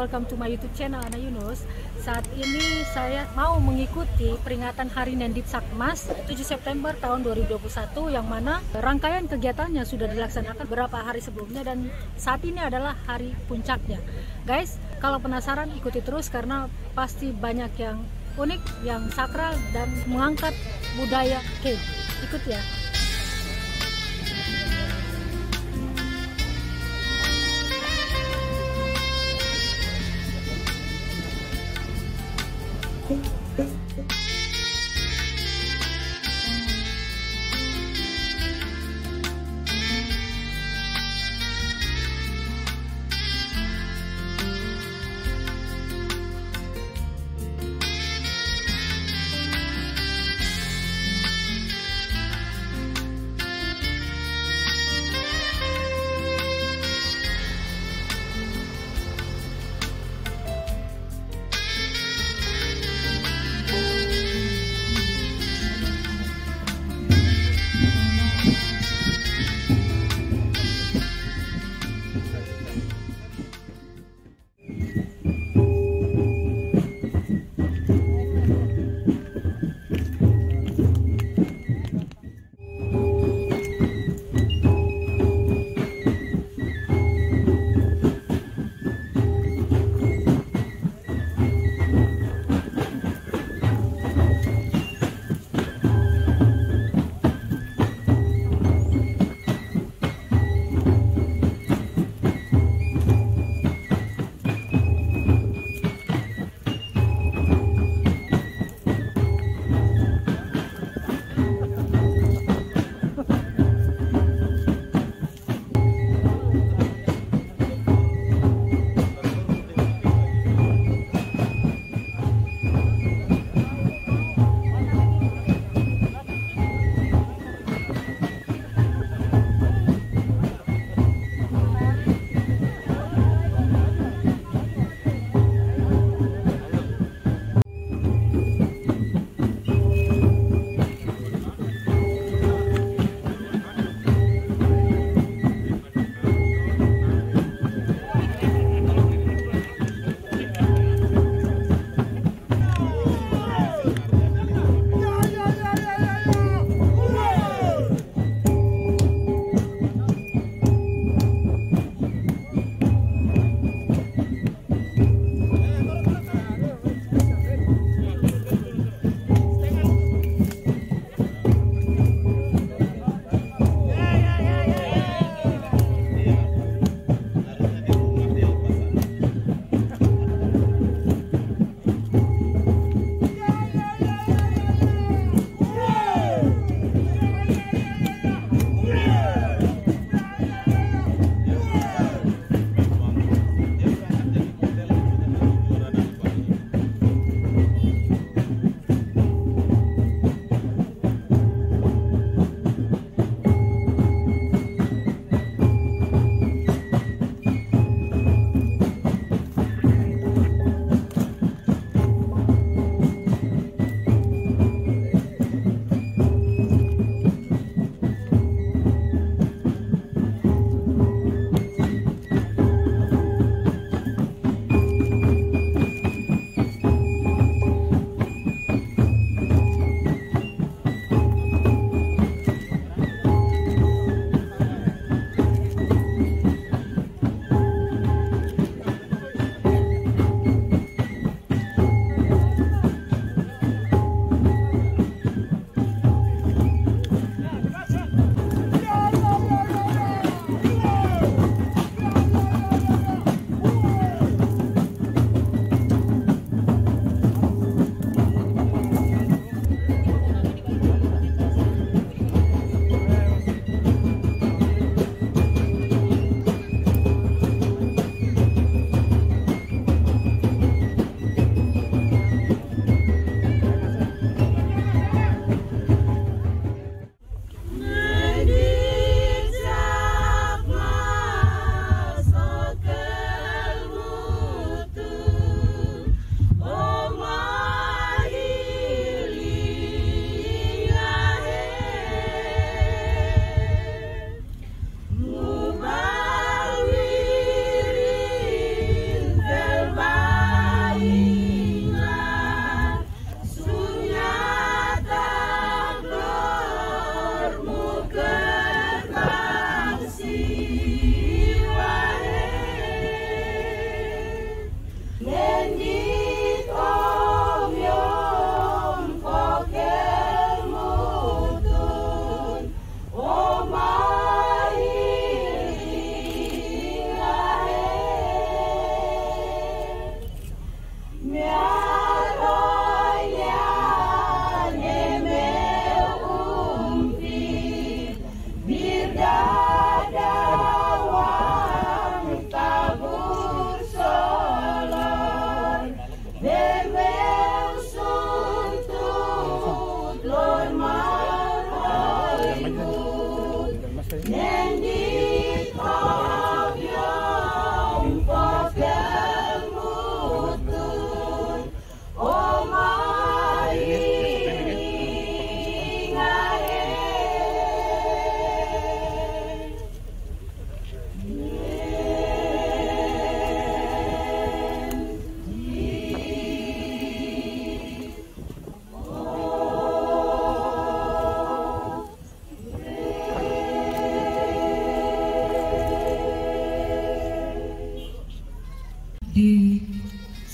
welcome to my YouTube channel Ana Yunus. Saat ini saya mau mengikuti peringatan Hari Nendit Sakmas 7 September tahun 2021, yang mana rangkaian kegiatannya sudah dilaksanakan beberapa hari sebelumnya dan saat ini adalah hari puncaknya. Guys, kalau penasaran ikuti terus karena pasti banyak yang unik, yang sakral dan mengangkat budaya K. Ikut ya.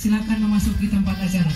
Silakan memasuki tempat acara.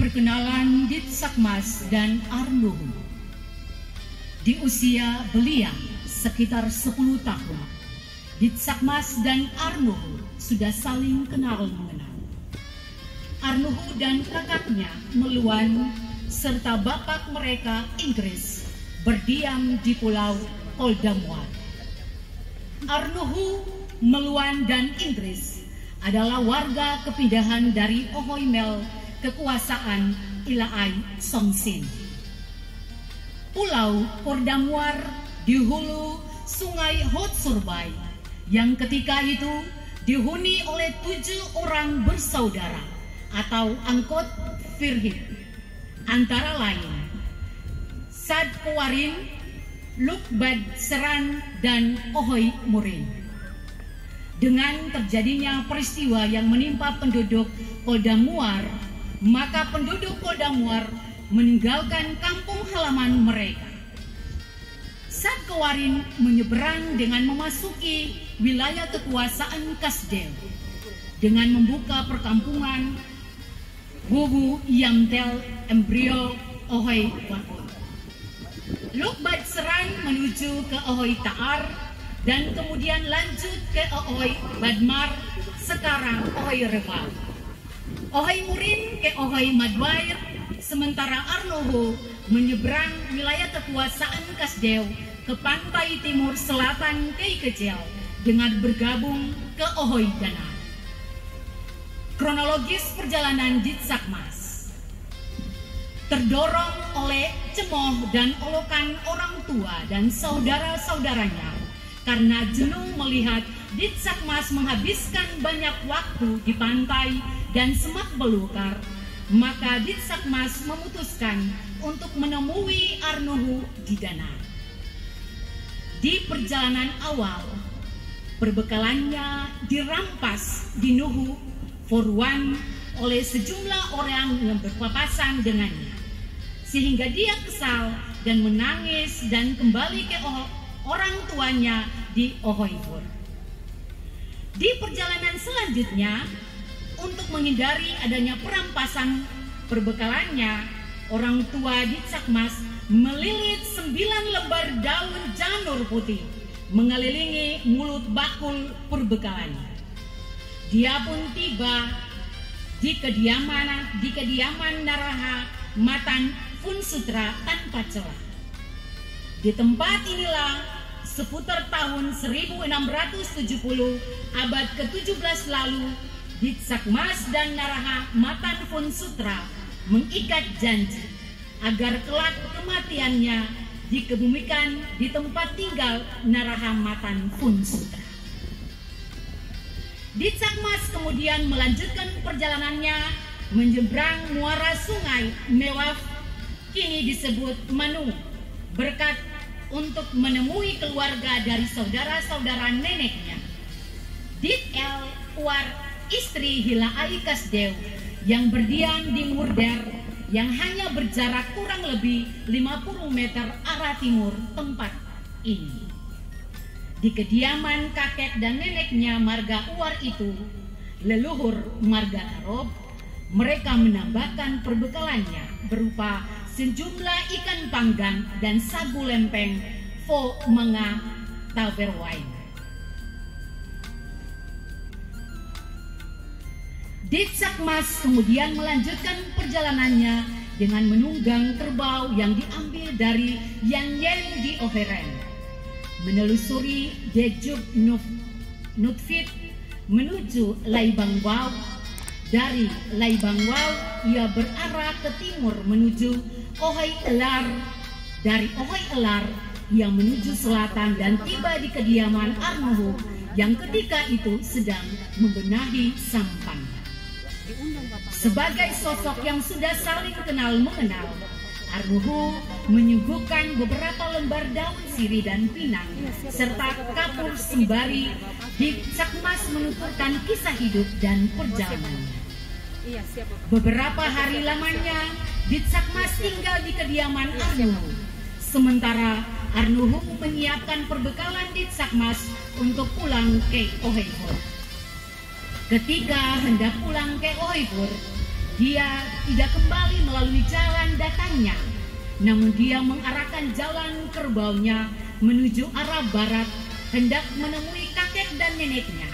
Perkenalan Ditsakmas dan Arnuhu. Di usia belia sekitar 10 tahun, Ditsakmas dan Arnuhu sudah saling kenal mengenal. Arnuhu dan kakaknya Meluan serta bapak mereka Inggris berdiam di Pulau Koldamuar. Arnuhu, Meluan dan Inggris adalah warga kepindahan dari Ohoimel kekuasaan Ilaai Songsin. Pulau Koldamuar di hulu Sungai Hotsurbai yang ketika itu dihuni oleh 7 orang bersaudara atau angkot Firhit, antara lain Sad Kewarin, Lukbad Seran, dan Ohoi Murin. Dengan terjadinya peristiwa yang menimpa penduduk Koldamuar, maka penduduk Koldamuar meninggalkan kampung halaman mereka. Sad Kewarin menyeberang dengan memasuki wilayah kekuasaan Kasdel dengan membuka perkampungan Gugu Yamtel Embrio Ohoi Wakut. Lukbad Seran menuju ke Ohoi Taar dan kemudian lanjut ke Ohoi Badmar, sekarang Ohoi Reval. Ohoi Murin ke Ohoi Madwair, sementara Arnuhu menyeberang wilayah kekuasaan Kasdeu ke pantai timur selatan Kei Kecil dengan bergabung ke Ohoi Danar. Kronologis perjalanan Ditsakmas terdorong oleh cemoh dan olokan orang tua dan saudara-saudaranya karena jenuh melihat Ditsakmas menghabiskan banyak waktu di pantai dan semak belukar, maka Ditsakmas memutuskan untuk menemui Arnuhu di Danar. Di perjalanan awal, perbekalannya dirampas di Nuhu Forwan oleh sejumlah orang yang berpapasan dengannya, sehingga dia kesal dan menangis dan kembali ke orang tuanya di Ohoifur. Di perjalanan selanjutnya, untuk menghindari adanya perampasan perbekalannya, orang tua Ditsakmas melilit 9 lembar daun janur putih mengelilingi mulut bakul perbekalannya. Dia pun tiba di kediaman Naraha Matan Funsutra tanpa celah. Di tempat inilah seputar tahun 1670 abad ke-17 lalu, Ditsakmas dan Naraha Matan Funsutra mengikat janji agar kelak kematiannya dikebumikan di tempat tinggal Naraha Matan Funsutra. Ditsakmas kemudian melanjutkan perjalanannya menyeberang muara sungai Mewaf, kini disebut Manu, berkat untuk menemui keluarga dari saudara-saudara neneknya. Dit El War, istri Hilaai Kasdew, yang berdiam di Murder, yang hanya berjarak kurang lebih 50 meter arah timur tempat ini. Di kediaman kakek dan neneknya marga Uar itu, leluhur marga Arob, mereka menambahkan perbekalannya berupa sejumlah ikan panggang dan sagu lempeng Fo Menga Taverwine. Dit Sakmas kemudian melanjutkan perjalanannya dengan menunggang kerbau yang diambil dari Yan Yen di Overen, menelusuri Dejub Nutfit menuju Laibang Wow. Dari Laibang Wow ia berarah ke timur menuju Ohoi Elar. Dari Ohoi Elar ia menuju selatan dan tiba di kediaman Arnuhu yang ketika itu sedang membenahi sampan. Sebagai sosok yang sudah saling kenal mengenal, Arnuhu menyuguhkan beberapa lembar daun sirih dan pinang serta kapur sembari. Dit Sakmas menuturkan kisah hidup dan perjalanannya. Beberapa hari lamanya Dit Sakmas tinggal di kediaman Arnuhu, sementara Arnuhu menyiapkan perbekalan Dit Sakmas untuk pulang ke Oheifur. Ketika hendak pulang ke Oheifur, dia tidak kembali melalui jalan datangnya, namun dia mengarahkan jalan kerbaunya menuju arah barat, hendak menemui kakek dan neneknya,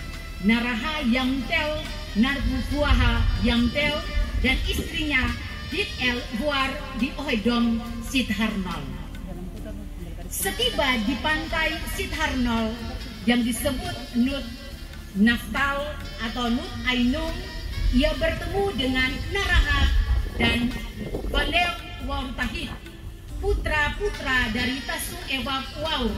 Naraha Yamtel, Narbufuaha Yamtel, dan istrinya Dit El War di Ohedom Sidharnol. Setiba di pantai Sidharnol yang disebut Nut Naftal atau Nut Ainung, ia bertemu dengan Naraha dan Balel Waur Tahit, putra-putra dari Tasu Ewab Waur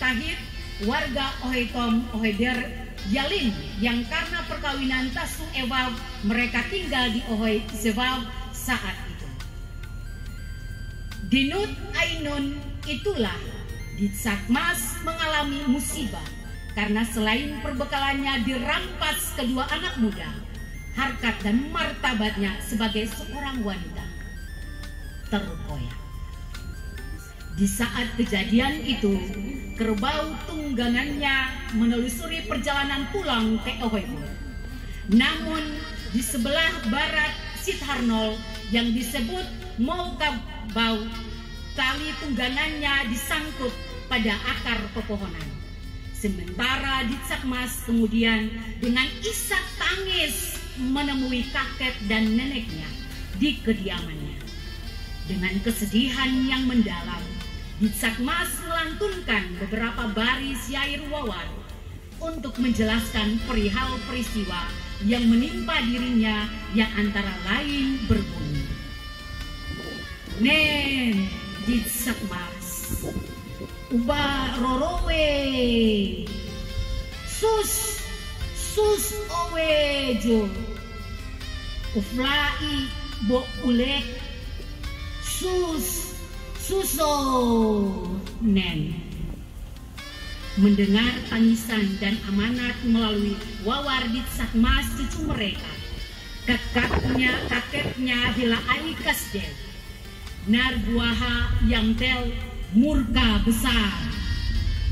Tahit, warga Ohetom Oheder Yalin, yang karena perkawinan Tasu Ewab mereka tinggal di Ohoi Zewab saat itu. Di Nut Ainun itulah Dit Sakmas mengalami musibah karena selain perbekalannya dirampas kedua anak muda, harkat dan martabatnya sebagai seorang wanita terkoyak. Di saat kejadian itu, kerbau tunggangannya menelusuri perjalanan pulang ke Oheifur. Namun di sebelah barat Sidharnol yang disebut Maukabau, tali tunggangannya disangkut pada akar pepohonan. Sementara Dit Sakmas kemudian dengan isak tangis menemui kakek dan neneknya di kediamannya. Dengan kesedihan yang mendalam, Dit Sakmas melantunkan beberapa baris syair wawar untuk menjelaskan perihal peristiwa yang menimpa dirinya, yang antara lain berbunyi, Nen Dit Sakmas, Uba rorowe, sus owejo, uflai bo ulek, suso nen. Mendengar tangisan dan amanat melalui wawar Dit Sakmas cucu mereka, kakeknya Hilaai Kasdew, Narbuaha Yamtel murka besar.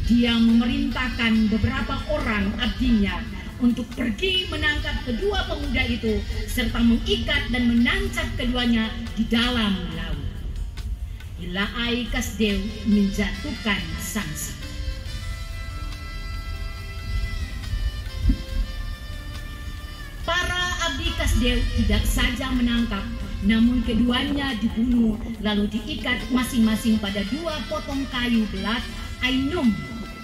Dia memerintahkan beberapa orang abdinya untuk pergi menangkap kedua pemuda itu serta mengikat dan menancap keduanya di dalam laut. Hilaai Kasdew menjatuhkan sanksi. Para abdi Kasdew tidak saja menangkap, namun keduanya dibunuh lalu diikat masing-masing pada dua potong kayu belat Ainum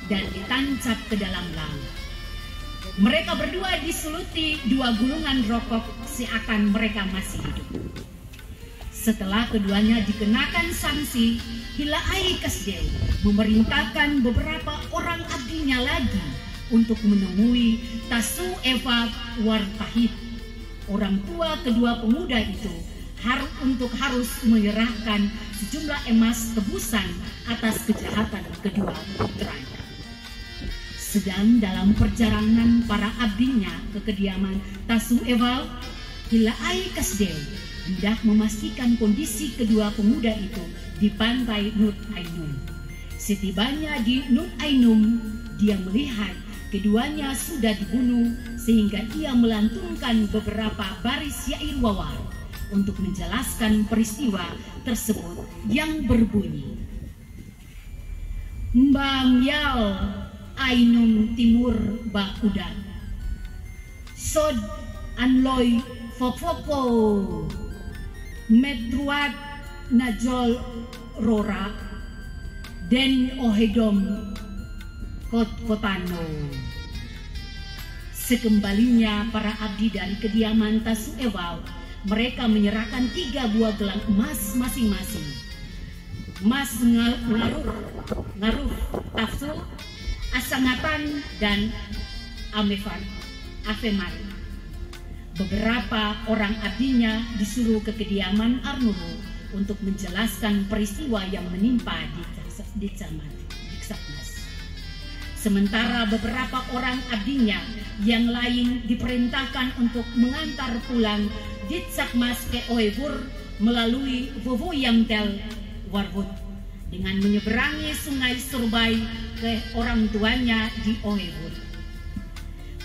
dan ditancap ke dalam laut. Mereka berdua disuluti dua gulungan rokok seakan mereka masih hidup. Setelah keduanya dikenakan sanksi, Hilaai Kasdew memerintahkan beberapa orang abdinya lagi untuk menemui Tasu Ewab War Tahit. Orang tua kedua pemuda itu harus menyerahkan sejumlah emas tebusan atas kejahatan kedua putranya. Sedang dalam perjalanan para abdinya ke kediaman Tasu Ewal, Hilaai Kasdeu hendak memastikan kondisi kedua pemuda itu di pantai Nur Ainum. Setibanya di Nur Ainum, dia melihat keduanya sudah dibunuh sehingga ia melantunkan beberapa baris syair wawar untuk menjelaskan peristiwa tersebut yang berbunyi: Mbang Yal Ainum Timur Bakudan Sod Anloy Fofoko Medruat Najol Rora Den Ohedom Kotano. Sekembalinya para abdi dari kediaman Tasu Ewal, mereka menyerahkan 3 buah gelang emas masing-masing. Mas Ngaruh Tafsu, Asangatan, dan Afemar. Beberapa orang abdinya disuruh ke kediaman Arnuhu untuk menjelaskan peristiwa yang menimpa di Sakmas. Sementara beberapa orang abdinya yang lain diperintahkan untuk mengantar pulang Ditsakmas ke Oevur melalui Vovoyamtel Warwood dengan menyeberangi sungai Surbai ke orang tuanya di Oevur.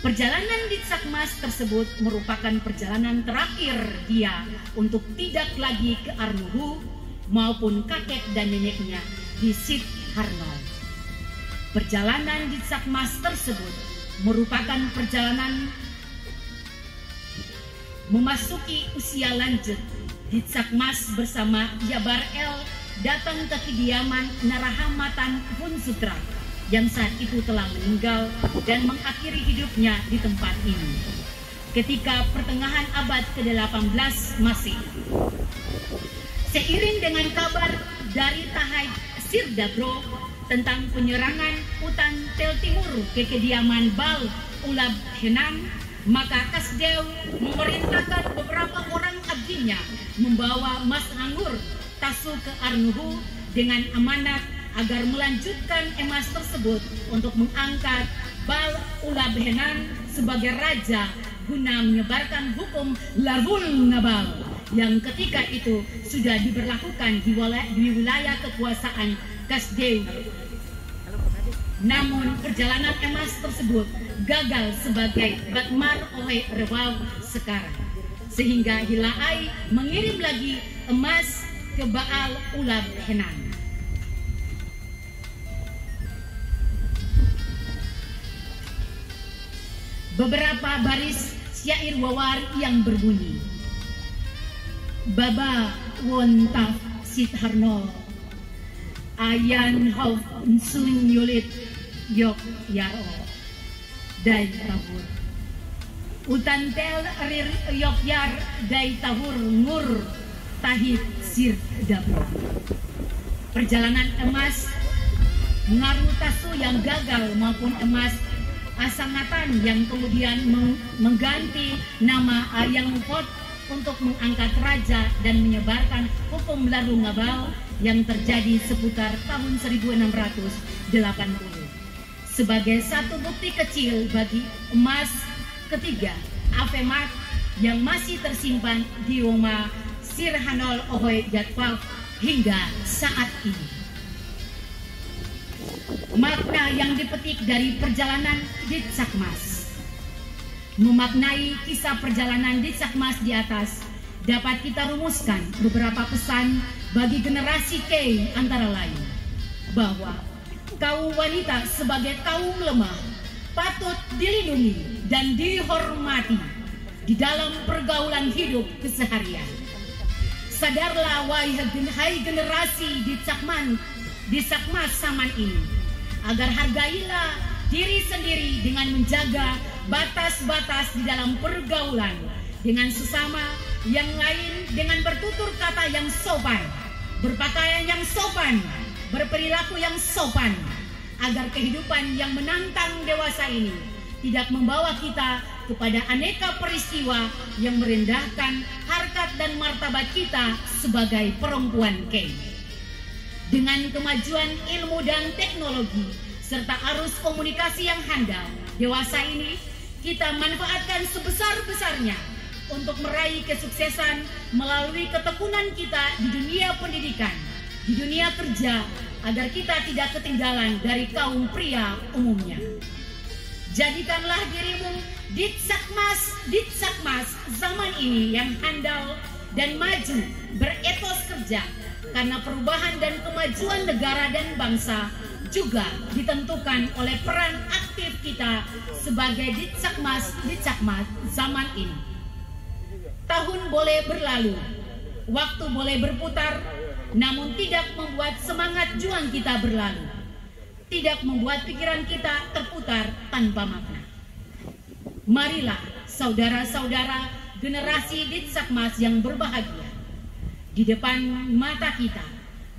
Perjalanan Ditsakmas tersebut merupakan perjalanan terakhir dia untuk tidak lagi ke Arnuhu maupun kakek dan neneknya di Sit Harnol. Perjalanan Ditsakmas tersebut merupakan perjalanan memasuki usia lanjut. Ditsakmas bersama Jabar El datang ke kediaman Narahamatan Punsutra yang saat itu telah meninggal dan mengakhiri hidupnya di tempat ini. Ketika pertengahan abad ke-18 Masehi, seiring dengan kabar dari Tahai Sirdabro tentang penyerangan Utan Tel Timur ke kediaman Bal Ulab Henam, maka Kasdeu memerintahkan beberapa orang abdinya membawa Mas Anggur Tasu ke Arnuhu dengan amanat agar melanjutkan emas tersebut untuk mengangkat Bal Ulab Henam sebagai raja guna menyebarkan hukum Larvul Nabal yang ketika itu sudah diberlakukan di wilayah kekuasaan Kasdeu. Namun perjalanan emas tersebut gagal sebagai Batmar oleh Rewaw sekarang, sehingga Hilaai mengirim lagi emas ke Baal Ulab Henam. Beberapa baris syair wawar yang berbunyi: Baba Wontaf Sitharno Ayan Hauf Sun Yulit Yok Yaro Dai Tavur Utantel Rir Yok Yar Dai Tavur Ngur Tahit Sir Dabur. Perjalanan emas Ngaruh Tasu yang gagal maupun emas Asangatan yang kemudian mengganti nama Ayang Pot untuk mengangkat raja dan menyebarkan hukum Laru Ngabal yang terjadi seputar tahun 1680 sebagai satu bukti kecil bagi emas ketiga Afemat yang masih tersimpan di rumah Sirhanol Ohoy Jatwal hingga saat ini. Makna yang dipetik dari perjalanan Ditsakmas. Memaknai kisah perjalanan Ditsakmas di atas, dapat kita rumuskan beberapa pesan bagi generasi K antara lain, bahwa kaum wanita sebagai kaum lemah patut dilindungi dan dihormati di dalam pergaulan hidup keseharian. Sadarlah wahai generasi Ditsakmas zaman ini, agar hargailah diri sendiri dengan menjaga batas-batas di dalam pergaulan dengan sesama yang lain, dengan bertutur kata yang sopan, berpakaian yang sopan, berperilaku yang sopan, agar kehidupan yang menantang dewasa ini tidak membawa kita kepada aneka peristiwa yang merendahkan harkat dan martabat kita sebagai perempuan K. Dengan kemajuan ilmu dan teknologi serta arus komunikasi yang handal, dewasa ini kita manfaatkan sebesar-besarnya untuk meraih kesuksesan melalui ketekunan kita di dunia pendidikan, di dunia kerja, agar kita tidak ketinggalan dari kaum pria umumnya. Jadikanlah dirimu Ditsakmas zaman ini yang handal dan maju, beretos kerja, karena perubahan dan kemajuan negara dan bangsa juga ditentukan oleh peran aktif kita sebagai Ditsakmas zaman ini. Tahun boleh berlalu, waktu boleh berputar, namun tidak membuat semangat juang kita berlalu, tidak membuat pikiran kita terputar tanpa makna. Marilah saudara-saudara generasi Ditsakmas yang berbahagia, di depan mata kita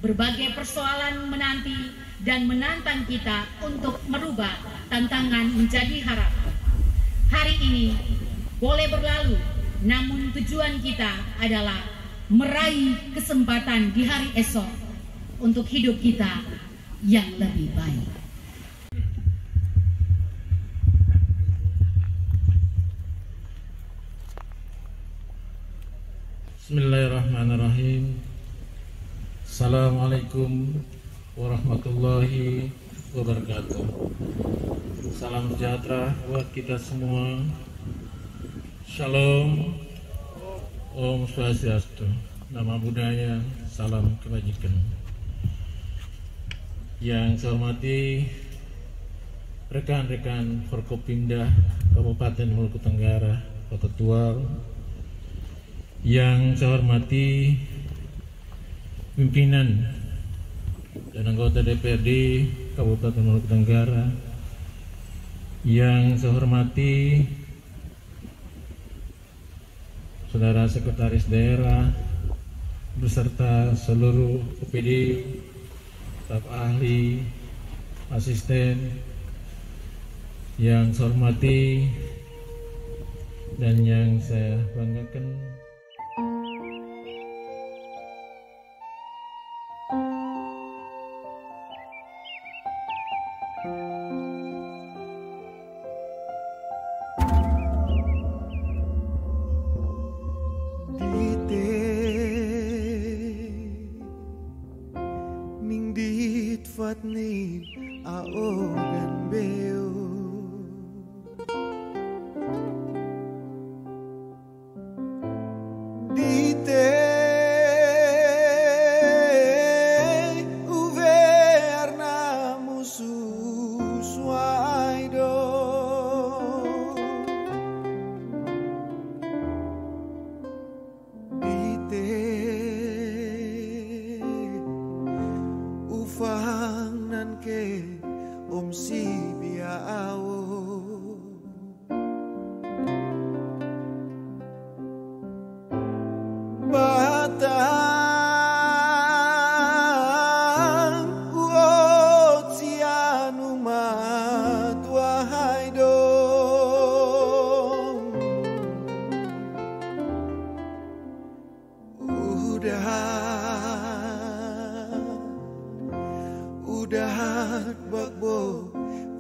berbagai persoalan menanti dan menantang kita untuk merubah tantangan menjadi harapan. Hari ini boleh berlalu, namun tujuan kita adalah meraih kesempatan di hari esok untuk hidup kita yang lebih baik. Bismillahirrahmanirrahim. Assalamualaikum warahmatullahi wabarakatuh. Salam sejahtera buat kita semua. Shalom, Om Swastiastu, Nama Budaya, salam kebajikan. Yang saya hormati rekan-rekan Forkopimda Kabupaten Maluku Tenggara, Kota Tual. Yang saya hormati pimpinan dan anggota DPRD Kabupaten Maluku Tenggara. Yang saya hormati Saudara Sekretaris Daerah beserta seluruh OPD, staf ahli, asisten. Yang saya hormati dan yang saya banggakan, Fatni ao dan beo dite uverna musuh suaido dite ufang nan ke om si biao batang uot sianu matua haido udah bakbo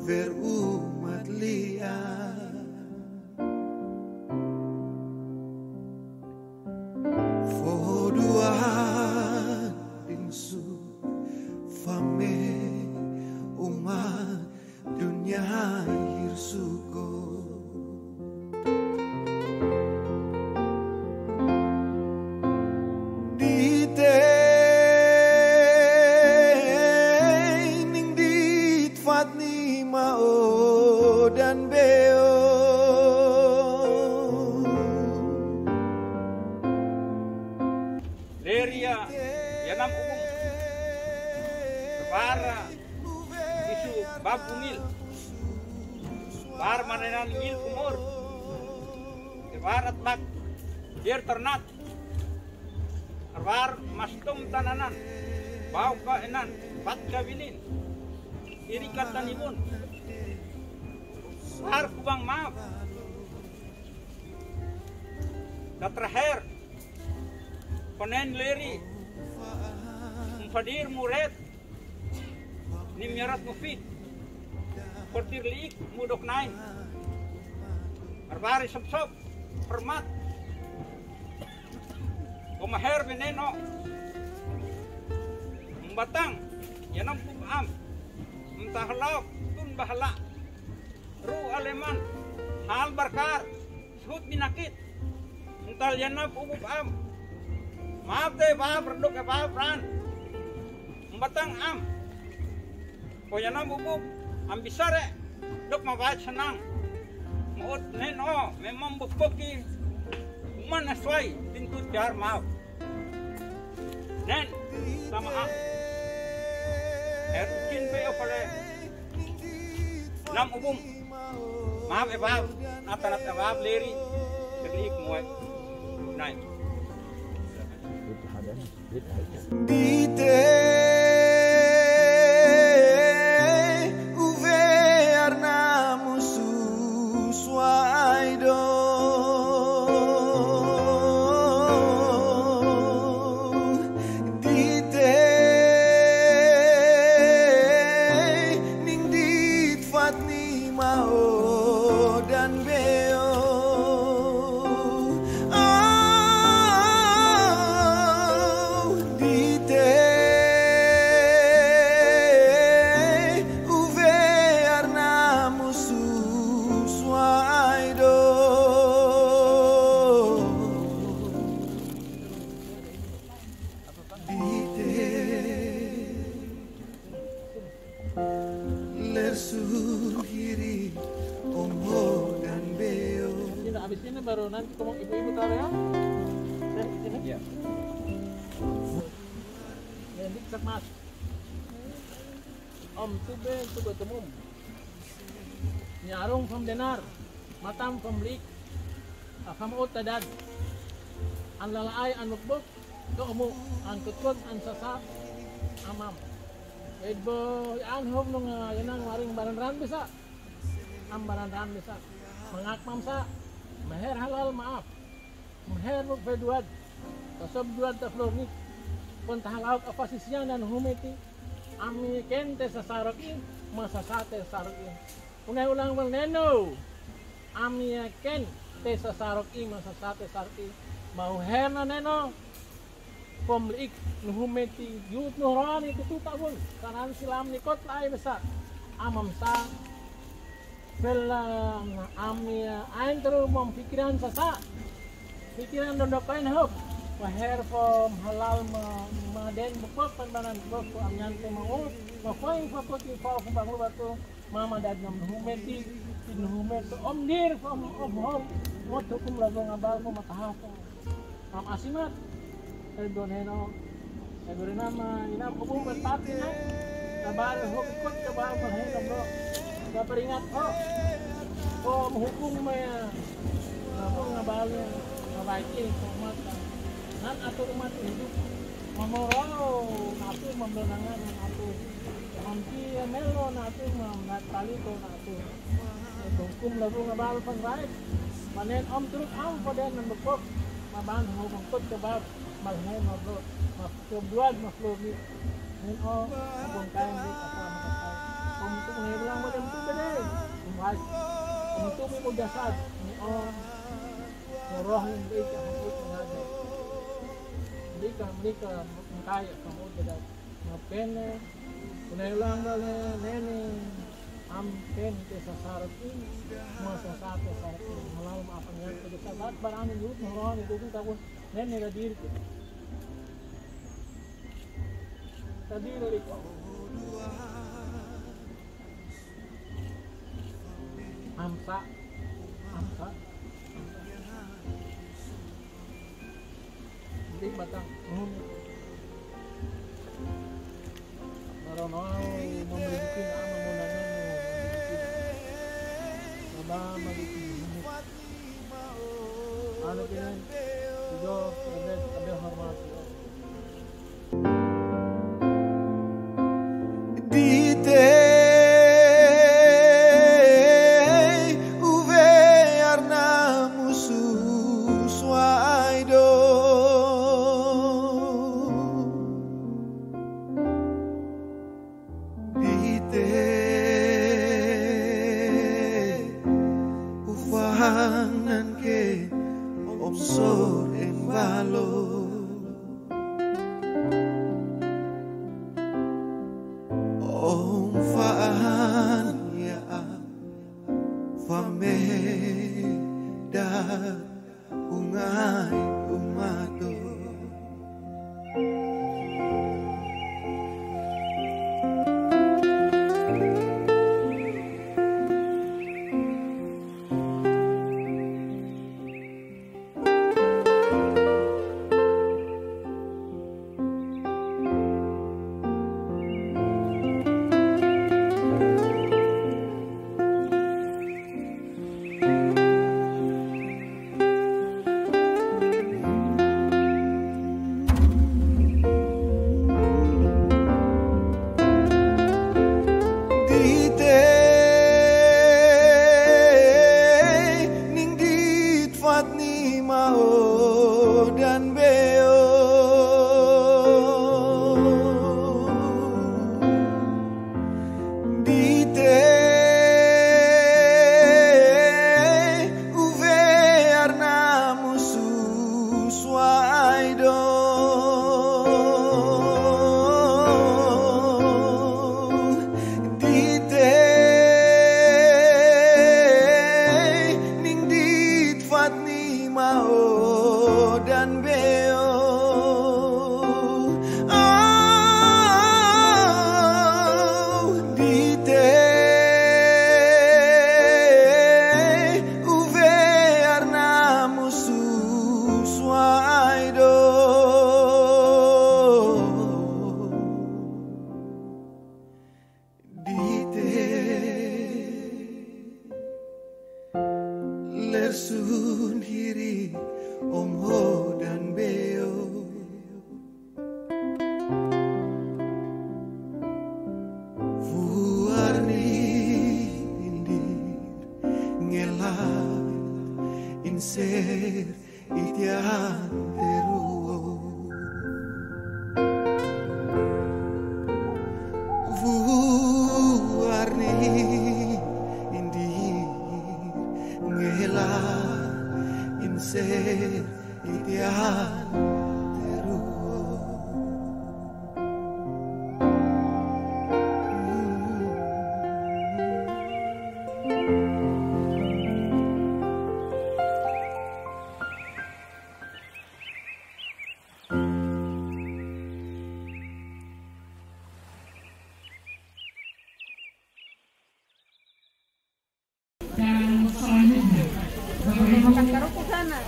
ver umat liat foduan dinsu fame umat dunia hirsuko Fatni mao dan beo Leria yanam umum para isu babu mil par manenan mil umur barat bak dir ternat arwar mastum tananan bau ka enan pat kawinin iri katan imun har kubang maaf terakhir panen leri fadir murid nimyarat mufid portir liik mudok nain arbari sob permat kumaher beneno membatang yanam pumam mentahlak tun bahala ru aleman hal barkar sud binakit ental yanam ubub am maaf deh baab reduk ya baab ran membatang am ko yanam ubub am bisare dok mabait senang maut neno memang bukoki mana swai tintut biar maaf nen sama am erkin pe opale nam ubum maaf ebab natanat ebab leri teknik muai nai Dite uvearna musu swaido Dite ning dit fatni mao dan beo Habis ini baru nanti ngomong ibu-ibu tahu ya. Iya. Yang diksak mas. Om tube temum. Nyarung from denar, matam from lik. Afam ut tadad. An lalai an mukbuk, to umu an kutkut an sasa amam. Ibu an hom nung yanang waring baran bisa. Am baran bisa. Mengakmam sa. Meher halal maaf, meher mukbeduad, kasob duad taflornik, pun tahalaut apasisnya dan humeti, ami kente sasarokin, masasate sarokin. Unai ulang neno, ami kente sasarokin, masasate sarokin, mau her na neno, pemlik nuhumeti, yut nuhran itu tu tahun, kanan silam nikot lai besar, amam sa. Bela ami ain terus mempikiran sasa pikiran dondokain hop waher from halal maden bukok panbanan bukok amyan te mau mafoing fapoti fa bangun batu mama dad nam humeti tin humet om dir from om hom moto kum lago ngabal ko matahap am asimat doneno segure nama ina kubung berpati na kabar hok ikut kabar mahen bro peringat menghukum ya ngabalnya ngabaiki umat nan atau umat hidup memorong natu membenangan natu mampi melo natu mengat kali to natu hukum lagu ngabal pengrait manen om terus am pada nembekok maban ngomongkot kebab malhay mabro mafduad maflumi nen o bongkain di apa untuk mengulang model itu bedai, untuk mudah saat ni roh yang baik yang harus mengajar. Mereka mengkaya kamu bedai. Ngapene, mengulang model nene, ampen desa sarati, masa sate sarati, malam apa yang desa saat barang itu roh itu kita pun nene hadir. Tadi dari Amsa di batang naronoy memiliki nama munangan baba magiki ano pinan tujo ada hormat Dite uvearna musu swai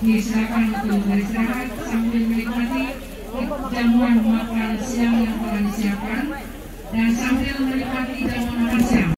Silakan untuk beristirahat sambil menikmati jamuan makan siang yang telah disiapkan dan sambil menikmati jamuan makan siang.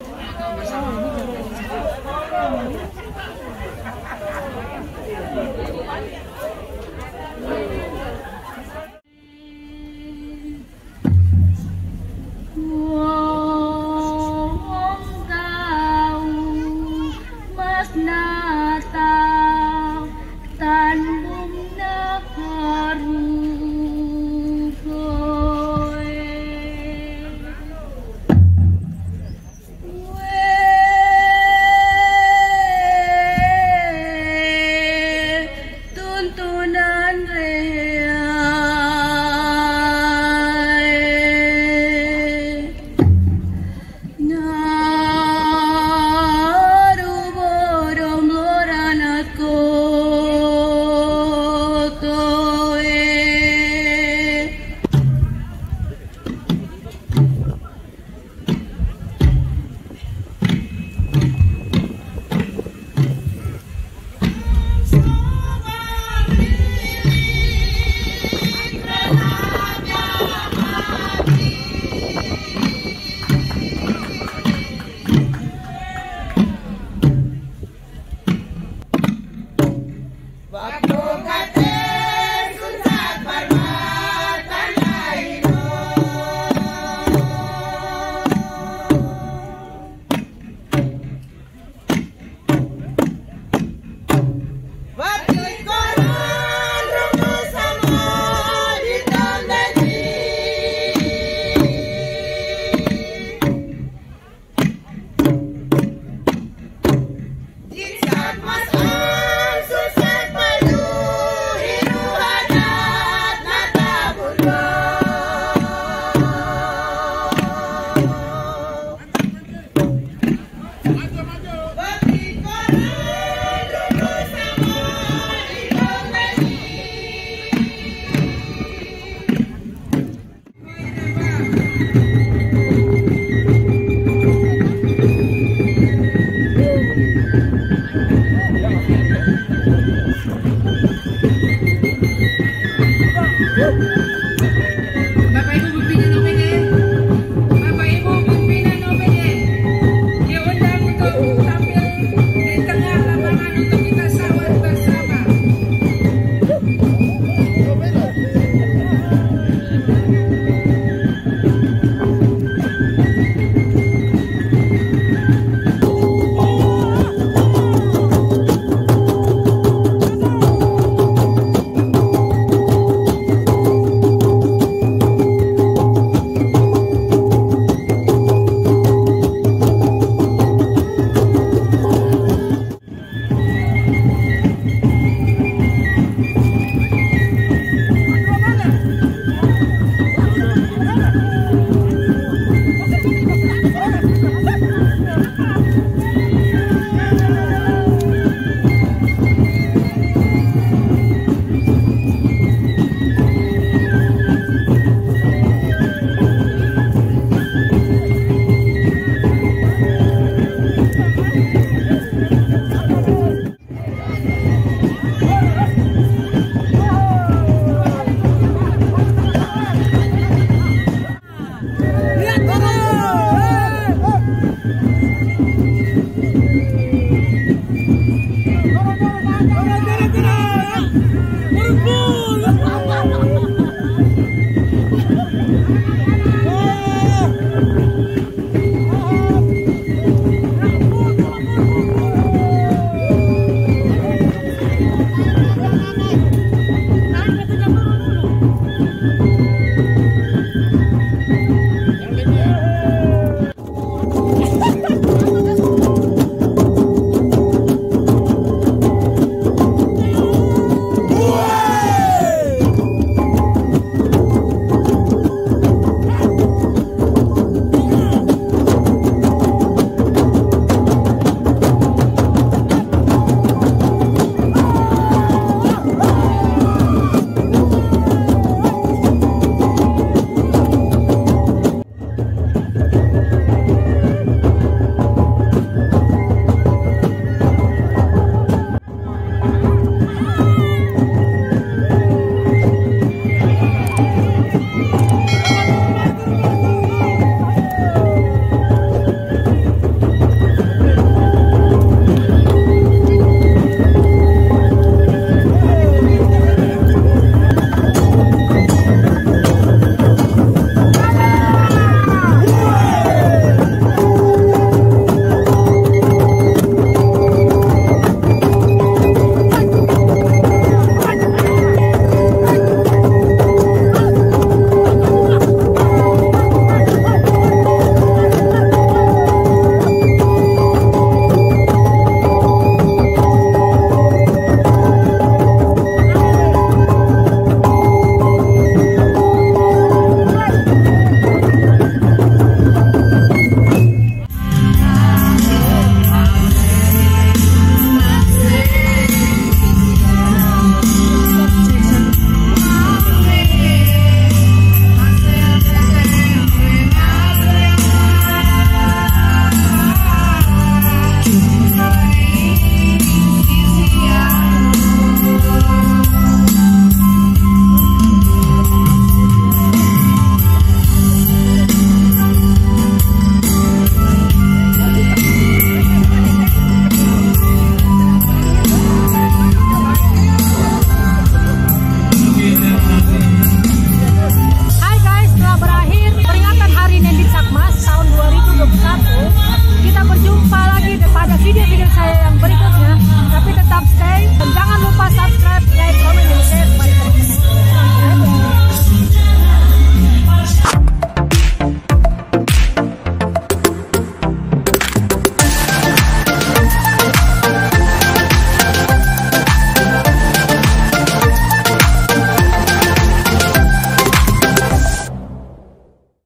Bapak Ibu